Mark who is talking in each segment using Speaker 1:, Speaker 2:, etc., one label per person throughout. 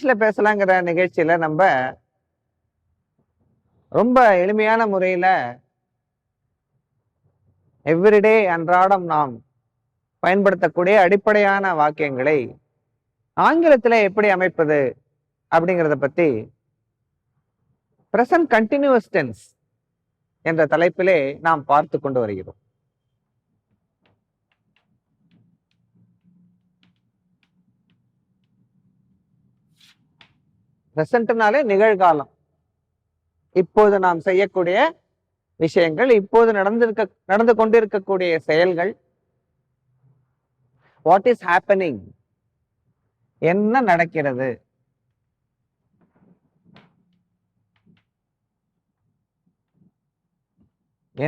Speaker 1: இங்கிலீஷ்ல பேசலாங்கிற நிகழ்ச்சியில நம்ம ரொம்ப எளிமையான முறையில எவ்ரிடே அன்றாடம் நாம் பயன்படுத்தக்கூடிய அடிப்படையான வாக்கியங்களை ஆங்கிலத்துல எப்படி அமைப்பது அப்படிங்கிறத பத்தி பிரசன்ட் கண்டினியூஸ் டென்ஸ் என்ற தலைப்பிலே நாம் பார்த்து கொண்டு வருகிறோம். பிரசன்ட்னாலே நிகழ்காலம், இப்போது நாம் செய்யக்கூடிய விஷயங்கள், இப்போது நடந்து கொண்டிருக்கக்கூடிய செயல்கள். வாட் இஸ் ஹேப்பனிங், என்ன நடக்கிறது,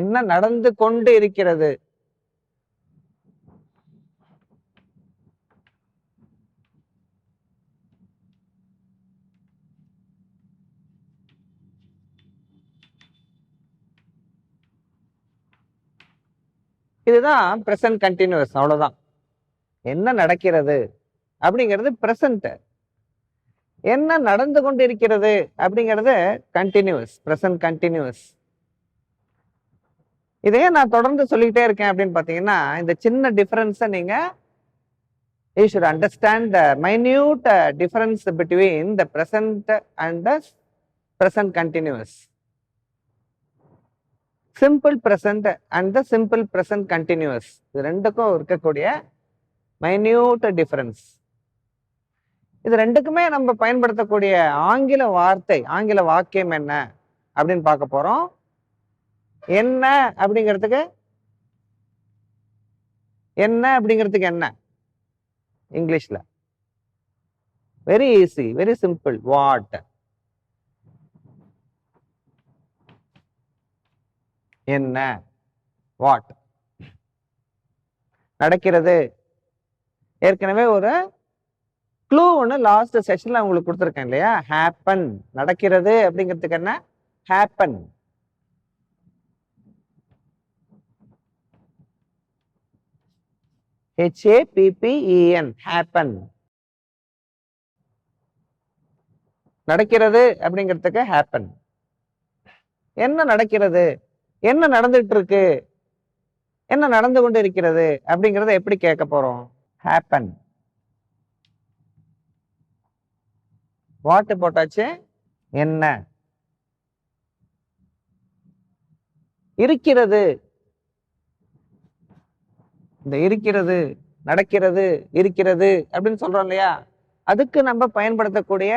Speaker 1: என்ன நடந்து கொண்டு இருக்கிறது. இதுதான் பிரசன்ட் கண்டினியூஸ். அவ்வளவுதான். என்ன நடக்கிறது அப்படிங்கிறது பிரசன்ட், என்ன நடந்து கொண்டு இருக்கிறது அப்படிங்கிறது கண்டினியூஸ், பிரசன்ட் கண்டினியூஸ். இதையே நான் தொடர்ந்து சொல்லிக்கிட்டே இருக்கேன் அப்படின்னு பாத்தீங்கன்னா, இந்த சின்ன டிஃபரன்ஸை நீங்க you should understand the minute difference between the present and the present continuous. Simple present and the simple present continuous, இது ரெண்டுக்கும் இருக்கக்கூடிய மைன்யூட் டிஃபரன்ஸ். இது ரெண்டுக்குமே நம்ம பயன்படுத்தக்கூடிய ஆங்கில வார்த்தை, ஆங்கில வாக்கியம் என்ன அப்படின்னு பார்க்க போறோம். என்ன அப்படிங்கிறதுக்கு என்ன இங்கிலீஷ்ல very easy, very simple. What, என்ன, வாட். நடக்கிறது, ஏற்கனவே ஒரு க்ளூ ஒன்று லாஸ்ட் செஷன்ல உங்களுக்கு கொடுத்துருக்கேன் இல்லையா? ஹேப்பன், நடக்கிறது அப்படிங்கிறதுக்கு என்ன? ஹேப்பன். HAPPEN, happen. நடக்கிறது அப்படிங்கிறதுக்கு ஹேப்பன். என்ன நடக்கிறது, என்ன நடந்துட்டு இருக்கு, என்ன நடந்து கொண்டு இருக்கிறது அப்படிங்கிறத எப்படி கேட்க போறோம்? ஹேப்பன். வாட் போட்டாச்சு, என்ன இருக்கிறது. இந்த இருக்கிறது, நடக்கிறது, இருக்கிறது அப்படின்னு சொல்றோம் இல்லையா? அதுக்கு நம்ம பயன்படுத்தக்கூடிய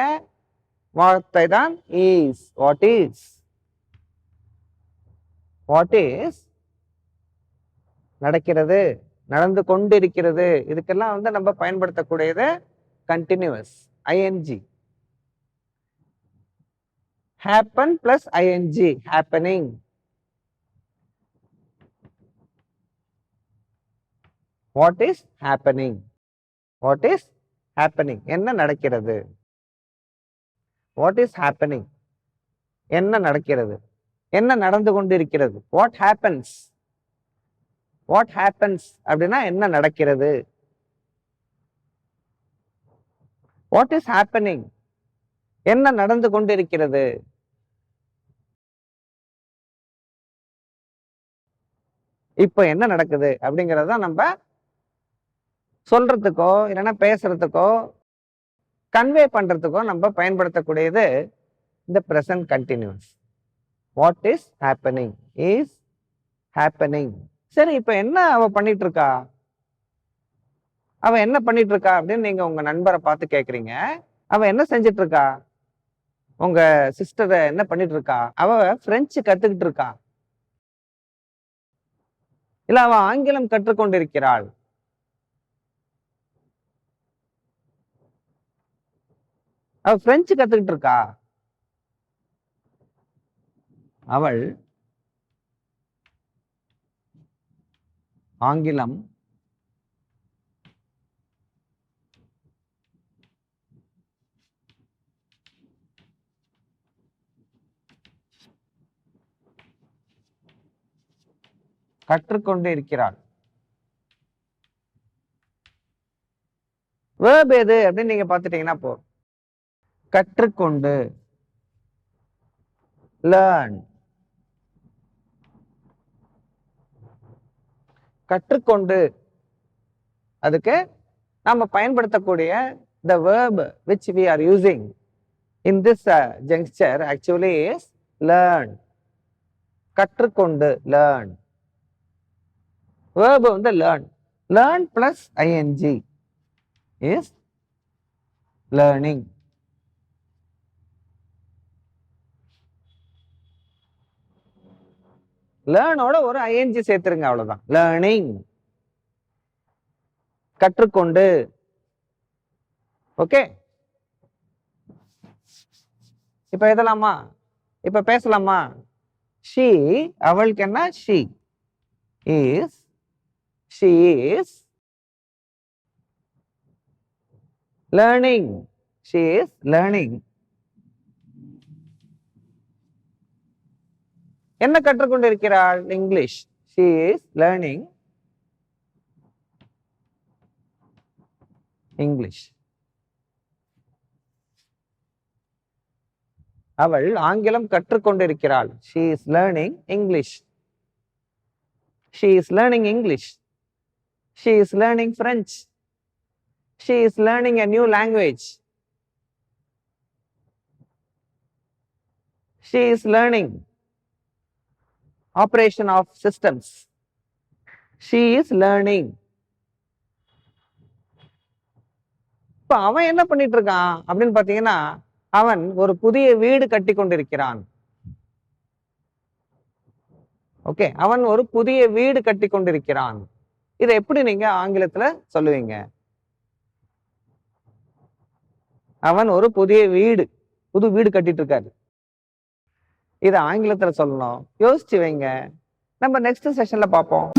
Speaker 1: வார்த்தை தான் is. What is, what is நடக்கிறது, நடந்து கொண்டிருக்கிறது. இதுக்கெல்லாம் நம்ம பயன்படுத்தக்கூடியது continuous, ING. happen plus ing, happening. What is happening, what is happening, என்ன நடக்கிறது. What is happening, என்ன நடக்கிறது, என்ன நடந்து கொண்டு இருக்கிறது. What happens, what happens அப்படின்னா என்ன நடக்கிறது. What is happening, என்ன நடந்து கொண்டிருக்கிறது. இப்ப என்ன நடக்குது அப்படிங்கறத நம்ம சொல்றதுக்கோ இல்லைன்னா பேசுறதுக்கோ கன்வே பண்றதுக்கோ நம்ம பயன்படுத்தக்கூடியது இந்த present continuous. What is happening, is happening. சரி, இப்ப என்ன அவ பண்ணிட்டு இருக்கா, அவ என்ன பண்ணிட்டு இருக்கா அப்படின்னு நீங்க உங்க நண்பரை பார்த்து கேக்குறீங்க. அவ என்ன செஞ்சிட்டு இருக்கா, உங்க சிஸ்டரை என்ன பண்ணிட்டு இருக்கா? அவ பிரெஞ்சு கத்துக்கிட்டு இருக்கா, இல்ல அவ ஆங்கிலம் கற்றுக்கொண்டிருக்கிறாள். அவ பிரெஞ்சு கத்துக்கிட்டு இருக்கா, அவள் ஆங்கிலம் கற்றுக்கொண்டு இருக்கிறாள். வேர்ப் எது அப்படின்னு நீங்க பாத்துட்டீங்கன்னா போதும். கற்றுக்கொண்டு, learn. கற்றுக்கொண்டு அதுக்கு நாம பயன்படுத்தக்கூடிய the verb which we are using in this juncture actually is learn. கற்றுக்கொண்டு, learn. verb வந்து learn. learn plus ing is learning. learn ஓட ஒரு ing சேர்த்துருங்க, அவ்வளவுதான். learning. கற்றுக்கொண்டு. ஓகே, இப்ப எழுதலாமா? இப்ப பேசலாமா? she, அவளுக்கு என்ன? she is learning. she is learning. என்ன கற்றுக்கொண்டிருக்கிறாள்? English. she is learning English. அவள் ஆங்கிலம் கற்றுக்கொண்டிருக்கிறாள். she is learning English. she is learning English. she is learning French. she is learning a new language. she is learning operation of systems. she is learning. இப்ப அவன் என்ன பண்ணிட்டு இருக்கான் அப்படின்னு பாத்தீங்கன்னா, அவன் ஒரு புதிய வீடு கட்டி கொண்டிருக்கிறான். ஓகே, அவன் ஒரு புதிய வீடு கட்டி கொண்டிருக்கிறான். இதை எப்படி நீங்க ஆங்கிலத்துல சொல்லுவீங்க? அவன் ஒரு புதிய புது வீடு கட்டிட்டு இருக்காரு. இதை ஆங்கிலத்துல சொல்லணும். யோசிச்சு வைங்க. நம்ம நெக்ஸ்ட் செஷன்ல பார்ப்போம்.